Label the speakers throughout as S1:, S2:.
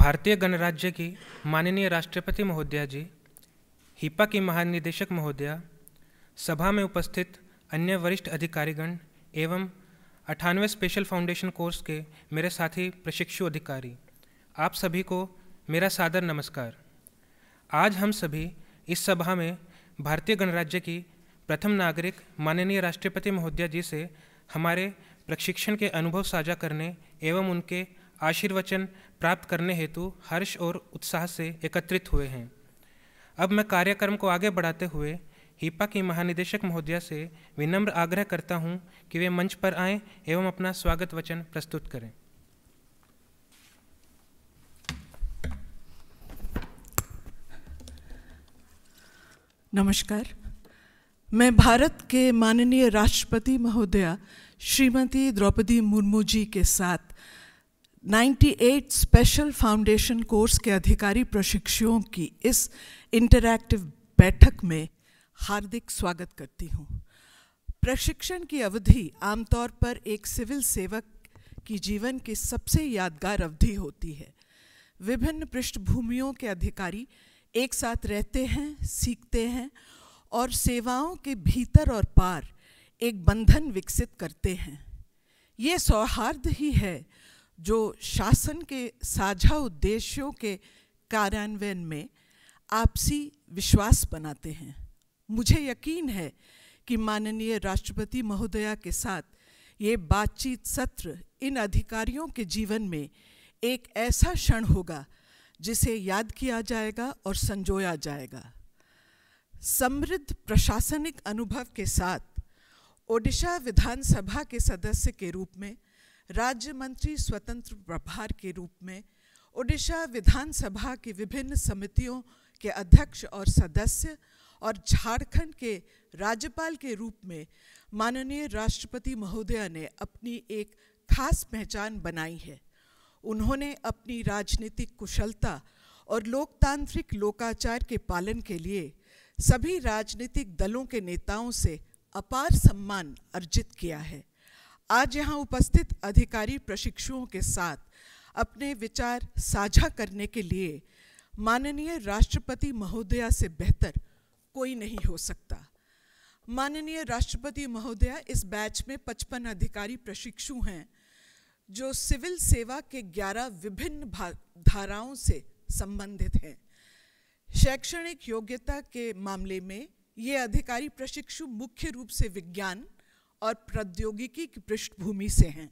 S1: भारतीय गणराज्य की माननीय राष्ट्रपति महोदया जी, हिपा की महानिदेशक महोदया, सभा में उपस्थित अन्य वरिष्ठ अधिकारीगण एवं 98वें स्पेशल फाउंडेशन कोर्स के मेरे साथी प्रशिक्षु अधिकारी, आप सभी को मेरा सादर नमस्कार। आज हम सभी इस सभा में भारतीय गणराज्य की प्रथम नागरिक माननीय राष्ट्रपति महोदया जी से हमारे प्रशिक्षण के अनुभव साझा करने एवं उनके आशीर्वचन प्राप्त करने हेतु हर्ष और उत्साह से एकत्रित हुए हैं। अब मैं कार्यक्रम को आगे बढ़ाते हुए हिपा की महानिदेशक महोदया से विनम्र आग्रह करता हूं कि वे मंच पर आएं एवं अपना स्वागत वचन प्रस्तुत करें।
S2: नमस्कार। मैं भारत के माननीय राष्ट्रपति महोदया श्रीमती द्रौपदी मुर्मू जी के साथ 98 स्पेशल फाउंडेशन कोर्स के अधिकारी प्रशिक्षुओं की इस इंटरैक्टिव बैठक में हार्दिक स्वागत करती हूँ। प्रशिक्षण की अवधि आमतौर पर एक सिविल सेवक की जीवन की सबसे यादगार अवधि होती है। विभिन्न पृष्ठभूमियों के अधिकारी एक साथ रहते हैं, सीखते हैं और सेवाओं के भीतर और पार एक बंधन विकसित करते हैं। ये सौहार्द ही है जो शासन के साझा उद्देश्यों के कार्यान्वयन में आपसी विश्वास बनाते हैं। मुझे यकीन है कि माननीय राष्ट्रपति महोदया के साथ ये बातचीत सत्र इन अधिकारियों के जीवन में एक ऐसा क्षण होगा जिसे याद किया जाएगा और संजोया जाएगा। समृद्ध प्रशासनिक अनुभव के साथ ओडिशा विधानसभा के सदस्य के रूप में, राज्य मंत्री स्वतंत्र प्रभार के रूप में, ओडिशा विधानसभा की विभिन्न समितियों के अध्यक्ष और सदस्य और झारखंड के राज्यपाल के रूप में माननीय राष्ट्रपति महोदया ने अपनी एक खास पहचान बनाई है। उन्होंने अपनी राजनीतिक कुशलता और लोकतांत्रिक लोकाचार के पालन के लिए सभी राजनीतिक दलों के नेताओं से अपार सम्मान अर्जित किया है। आज यहाँ उपस्थित अधिकारी प्रशिक्षुओं के साथ अपने विचार साझा करने के लिए माननीय राष्ट्रपति महोदया से बेहतर कोई नहीं हो सकता। माननीय राष्ट्रपति महोदया इस बैच में 55 अधिकारी प्रशिक्षु हैं जो सिविल सेवा के 11 विभिन्न धाराओं से संबंधित हैं। शैक्षणिक योग्यता के मामले में ये अधिकारी प्रशिक्षु मुख्य रूप से विज्ञान और प्रौद्योगिकी की पृष्ठभूमि से हैं।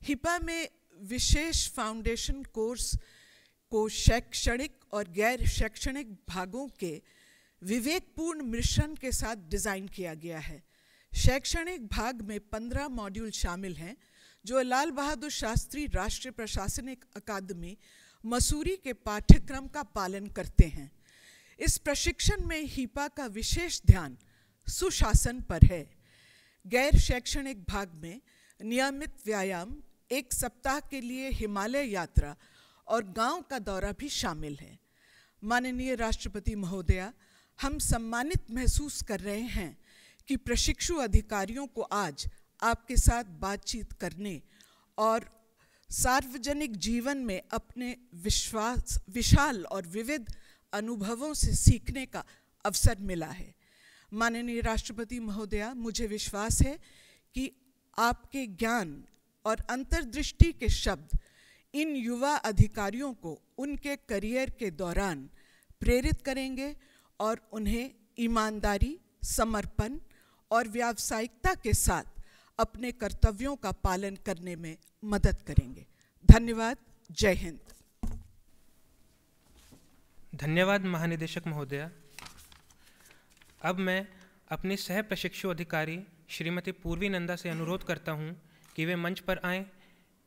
S2: हिपा में विशेष फाउंडेशन कोर्स को शैक्षणिक और गैर शैक्षणिक भागों के विवेकपूर्ण मिश्रण के साथ डिज़ाइन किया गया है। शैक्षणिक भाग में 15 मॉड्यूल शामिल हैं जो लाल बहादुर शास्त्री राष्ट्रीय प्रशासनिक अकादमी मसूरी के पाठ्यक्रम का पालन करते हैं। इस प्रशिक्षण में हिपा का विशेष ध्यान सुशासन पर है। गैर शैक्षणिक भाग में नियमित व्यायाम, एक सप्ताह के लिए हिमालय यात्रा और गांव का दौरा भी शामिल है। माननीय राष्ट्रपति महोदया, हम सम्मानित महसूस कर रहे हैं कि प्रशिक्षु अधिकारियों को आज आपके साथ बातचीत करने और सार्वजनिक जीवन में अपने विशाल और विविध अनुभवों से सीखने का अवसर मिला है। माननीय राष्ट्रपति महोदया, मुझे विश्वास है कि आपके ज्ञान और अंतर्दृष्टि के शब्द इन युवा अधिकारियों को उनके करियर के दौरान प्रेरित करेंगे और उन्हें ईमानदारी, समर्पण और व्यावसायिकता के साथ अपने कर्तव्यों का पालन करने में मदद करेंगे। धन्यवाद। जय हिंद।
S1: धन्यवाद महानिदेशक महोदया। अब मैं अपनी सह प्रशिक्षु अधिकारी श्रीमती पूर्वी नंदा से अनुरोध करता हूं कि वे मंच पर आएं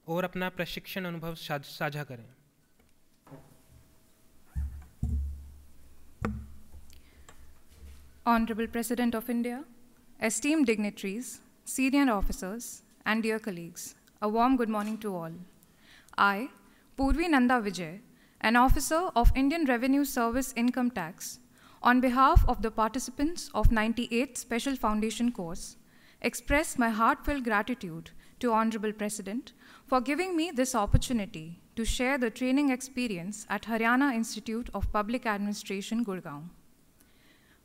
S1: और अपना प्रशिक्षण अनुभव साझा करें।
S3: Honorable President of India, esteemed dignitaries, senior officers, and dear colleagues, a warm good morning to all. I, Purvi Nanda Vijay, an officer of Indian Revenue Service Income Tax, on behalf of the participants of 98th Special Foundation course, express my heartfelt gratitude to Honorable President for giving me this opportunity to share the training experience at Haryana Institute of Public Administration, Gurgaon.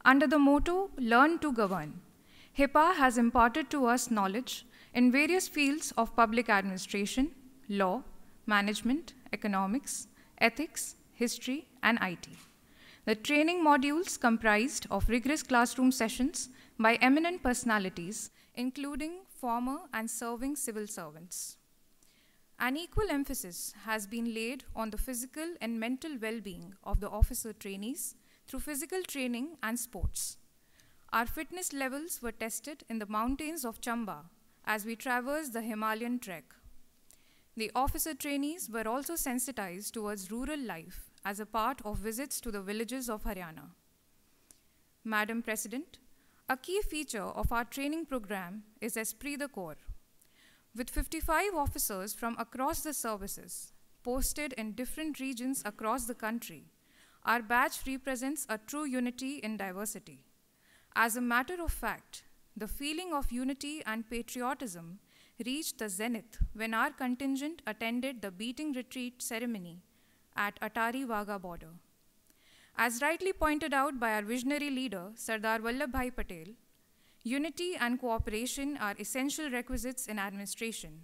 S3: Under the motto, Learn to Govern, HIPA has imparted to us knowledge in various fields of public administration, law, management, economics, ethics, history, and IT. The training modules comprised of rigorous classroom sessions by eminent personalities, including former and serving civil servants. An equal emphasis has been laid on the physical and mental well-being of the officer trainees through physical training and sports. Our fitness levels were tested in the mountains of Chamba as we traversed the Himalayan trek. The officer trainees were also sensitized towards rural life as a part of visits to the villages of Haryana. Madam President, a key feature of our training program is Esprit de Corps. With 55 officers from across the services posted in different regions across the country, our batch represents a true unity in diversity. As a matter of fact, the feeling of unity and patriotism reached the zenith when our contingent attended the beating retreat ceremony at Atari Wagah border. As rightly pointed out by our visionary leader, Sardar Vallabhbhai Patel, unity and cooperation are essential requisites in administration.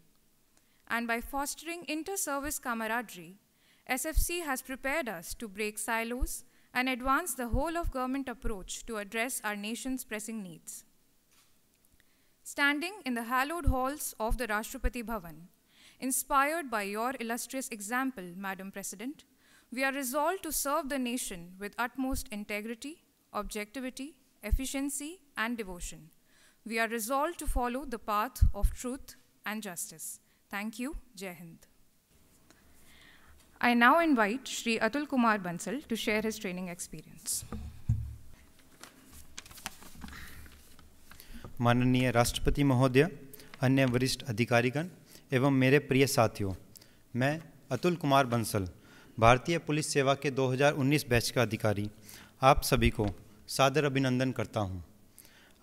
S3: And by fostering inter-service camaraderie, SFC has prepared us to break silos and advance the whole of government approach to address our nation's pressing needs. Standing in the hallowed halls of the Rashtrapati Bhavan, inspired by your illustrious example, Madam President, we are resolved to serve the nation with utmost integrity, objectivity, efficiency, and devotion. We are resolved to follow the path of truth and justice. Thank you. Jai Hind. I now invite Shri Atul Kumar Bansal to share his training experience.
S4: माननीय राष्ट्रपति महोदय, अन्य वरिष्ठ अधिकारीगण एवं मेरे प्रिय साथियों, मैं अतुल कुमार बंसल, भारतीय पुलिस सेवा के 2019 बैच का अधिकारी, आप सभी को सादर अभिनंदन करता हूं।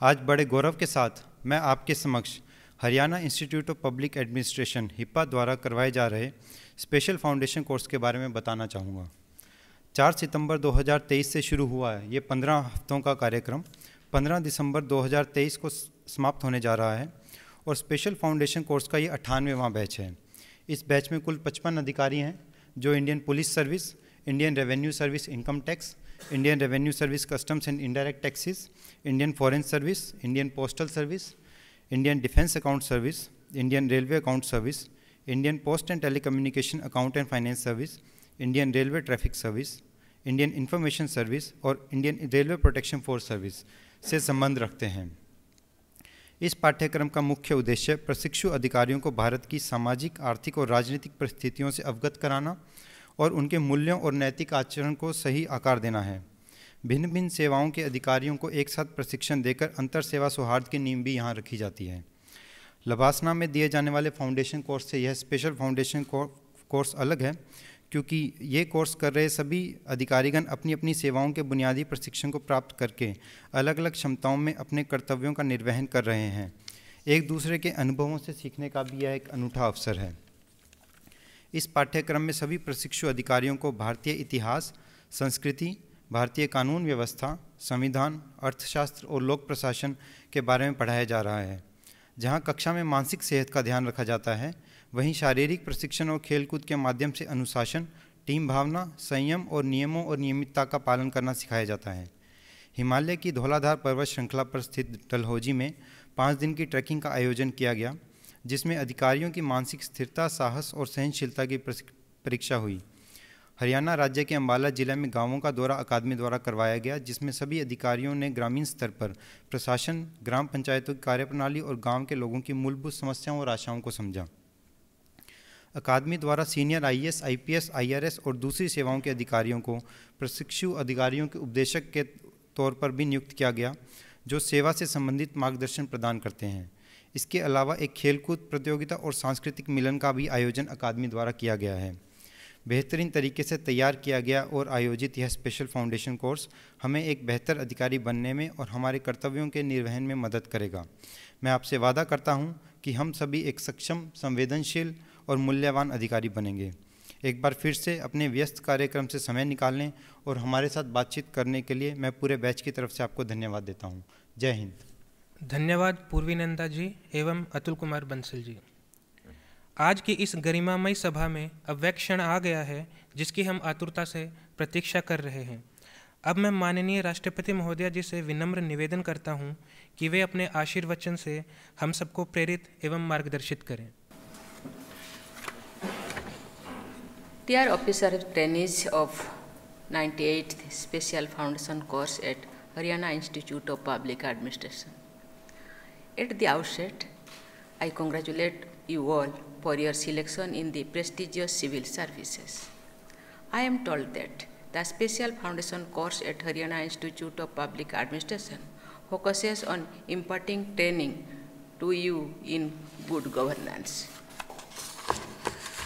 S4: आज बड़े गौरव के साथ मैं आपके समक्ष Haryana institute of public administration HIPA द्वारा करवाए जा रहे स्पेशल फाउंडेशन कोर्स के बारे में बताना चाहूँगा। 4 सितंबर 2023 से शुरू हुआ है ये 15 हफ्तों का कार्यक्रम 15 दिसंबर 2023 को समाप्त होने जा रहा है और स्पेशल फाउंडेशन कोर्स का ये 98वां बैच है। इस बैच में कुल 55 अधिकारी हैं जो Indian police service, Indian revenue service income tax, Indian revenue service customs and indirect taxes, Indian foreign service, Indian postal service, Indian defence account service, Indian railway account service, Indian post and telecommunication account and finance service, Indian railway traffic service, Indian information service और Indian railway protection force service से संबंध रखते हैं। इस पाठ्यक्रम का मुख्य उद्देश्य प्रशिक्षु अधिकारियों को भारत की सामाजिक, आर्थिक और राजनीतिक परिस्थितियों से अवगत कराना और उनके मूल्यों और नैतिक आचरण को सही आकार देना है। भिन्न भिन्न सेवाओं के अधिकारियों को एक साथ प्रशिक्षण देकर अंतर सेवा सौहार्द की नींव भी यहाँ रखी जाती है। लबासना में दिए जाने वाले फाउंडेशन कोर्स से यह स्पेशल फाउंडेशन कोर्स अलग है क्योंकि ये कोर्स कर रहे सभी अधिकारीगण अपनी अपनी सेवाओं के बुनियादी प्रशिक्षण को प्राप्त करके अलग अलग क्षमताओं में अपने कर्तव्यों का निर्वहन कर रहे हैं। एक दूसरे के अनुभवों से सीखने का भी यह एक अनूठा अवसर है। इस पाठ्यक्रम में सभी प्रशिक्षु अधिकारियों को भारतीय इतिहास, संस्कृति, भारतीय कानून व्यवस्था, संविधान, अर्थशास्त्र और लोक प्रशासन के बारे में पढ़ाया जा रहा है। जहां कक्षा में मानसिक सेहत का ध्यान रखा जाता है, वहीं शारीरिक प्रशिक्षण और खेलकूद के माध्यम से अनुशासन, टीम भावना, संयम और नियमों और नियमितता का पालन करना सिखाया जाता है। हिमालय की धौलाधार पर्वत श्रृंखला पर स्थित डलहौजी में 5 दिन की ट्रैकिंग का आयोजन किया गया, जिसमें अधिकारियों की मानसिक स्थिरता, साहस और सहनशीलता की परीक्षा हुई। हरियाणा राज्य के अंबाला जिले में गांवों का दौरा अकादमी द्वारा करवाया गया, जिसमें सभी अधिकारियों ने ग्रामीण स्तर पर प्रशासन, ग्राम पंचायतों की कार्यप्रणाली और गांव के लोगों की मूलभूत समस्याओं और आशाओं को समझा। अकादमी द्वारा सीनियर IAS, IPS, IRS और दूसरी सेवाओं के अधिकारियों को प्रशिक्षु अधिकारियों के उपदेशक के तौर पर भी नियुक्त किया गया, जो सेवा से संबंधित मार्गदर्शन प्रदान करते हैं। इसके अलावा एक खेलकूद प्रतियोगिता और सांस्कृतिक मिलन का भी आयोजन अकादमी द्वारा किया गया है। बेहतरीन तरीके से तैयार किया गया और आयोजित यह स्पेशल फाउंडेशन कोर्स हमें एक बेहतर अधिकारी बनने में और हमारे कर्तव्यों के निर्वहन में मदद करेगा। मैं आपसे वादा करता हूं कि हम सभी एक सक्षम, संवेदनशील और मूल्यवान अधिकारी बनेंगे। एक बार फिर से अपने व्यस्त कार्यक्रम से समय निकालने और हमारे साथ बातचीत करने के लिए मैं पूरे बैच की तरफ से आपको धन्यवाद देता हूँ। जय हिंद।
S1: धन्यवाद पूर्वी नंदा जी एवं अतुल कुमार बंसल जी। आज की इस गरिमामयी सभा में अब वह क्षण आ गया है जिसकी हम आतुरता से प्रतीक्षा कर रहे हैं। अब मैं माननीय राष्ट्रपति महोदया जी से विनम्र निवेदन करता हूं कि वे अपने आशीर्वचन से हम सबको प्रेरित एवं मार्गदर्शित करें।
S5: Dear officer trainees of 98th Special Foundation course at Haryana Institute of Public Administration. At the outset, I congratulate you all for your selection in the prestigious civil services. I am told that the Special Foundation course at Haryana Institute of Public Administration focuses on imparting training to you in good governance.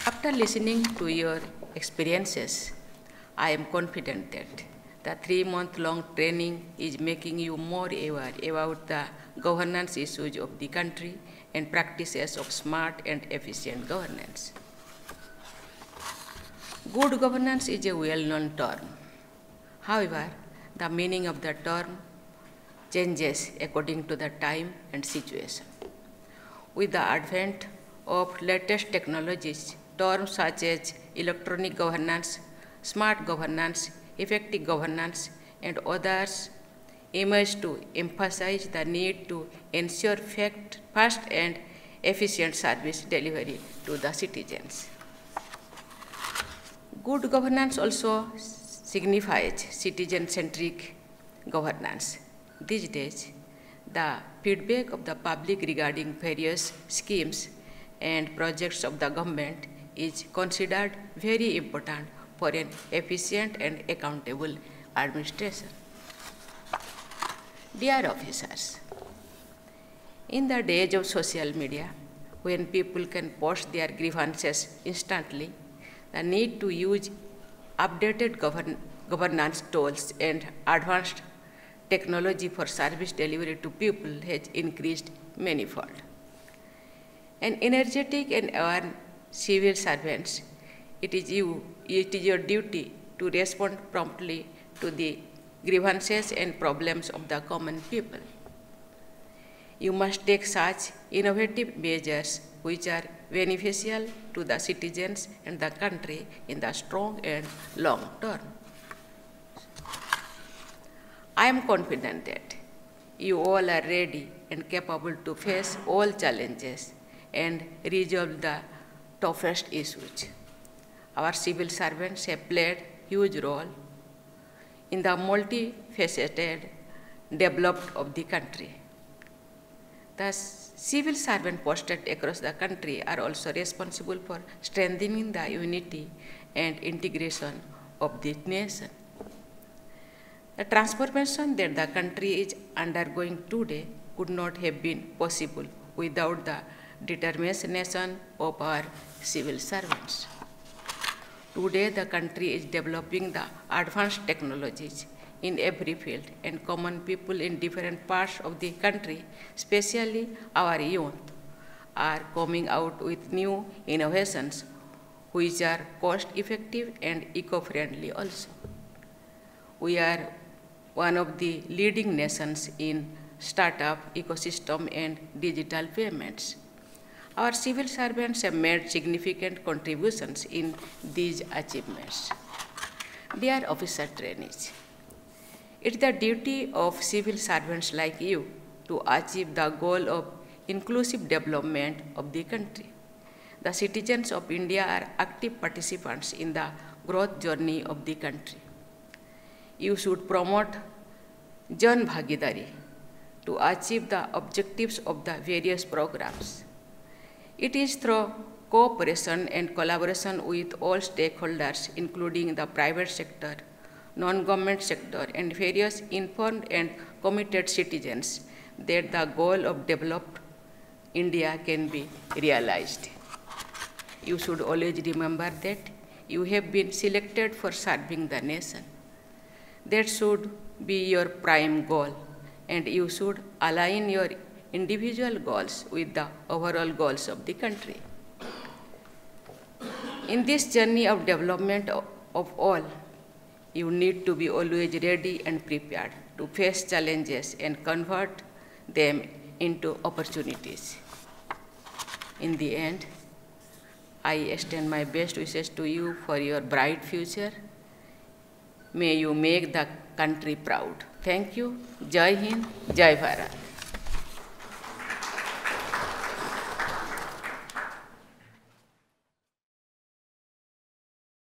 S5: After listening to your experiences, I am confident that the 3-month-long training is making you more aware about the governance issues of the country and practices of smart and efficient governance. Good governance is a well-known term. However, the meaning of the term changes according to the time and situation. With the advent of latest technologies, terms such as electronic governance, smart governance, effective governance, and others emerge to emphasize the need to ensure fast and efficient service delivery to the citizens. Good governance also signifies citizen-centric governance. These days, the feedback of the public regarding various schemes and projects of the government is considered very important for an efficient and accountable administration. Dear officers, in the days of social media, when people can post their grievances instantly, the need to use updated governance tools and advanced technology for service delivery to people has increased manifold. An energetic and aware civil servants, it is your duty to respond promptly to the grievances and problems of the common people. You must take such innovative measures which are beneficial to the citizens and the country in the strong and long term. I am confident that you all are ready and capable to face all challenges and resolve the toughest issues. Our civil servants have played a huge role in the multifaceted development of the country. The civil servants posted across the country are also responsible for strengthening the unity and integration of the nation. The transformation that the country is undergoing today could not have been possible without the determination of our civil servants. Today, the country is developing the advanced technologies in every field, and common people in different parts of the country, especially our youth, are coming out with new innovations which are cost-effective and eco-friendly also. We are one of the leading nations in startup ecosystem and digital payments. Our civil servants have made significant contributions in these achievements. Dear officer trainees, it's the duty of civil servants like you to achieve the goal of inclusive development of the country. The citizens of India are active participants in the growth journey of the country. You should promote Jan Bhagidari to achieve the objectives of the various programs. It is through cooperation and collaboration with all stakeholders, including the private sector, non-government sector, and various informed and committed citizens, that the goal of developed India can be realized. You should always remember that you have been selected for serving the nation. That should be your prime goal, and you should align your individual goals with the overall goals of the country. In this journey of development of all, you need to be always ready and prepared to face challenges and convert them into opportunities. In the end, I extend my best wishes to you for your bright future. May you make the country proud. Thank you. Jai Hind, Jai Bharat.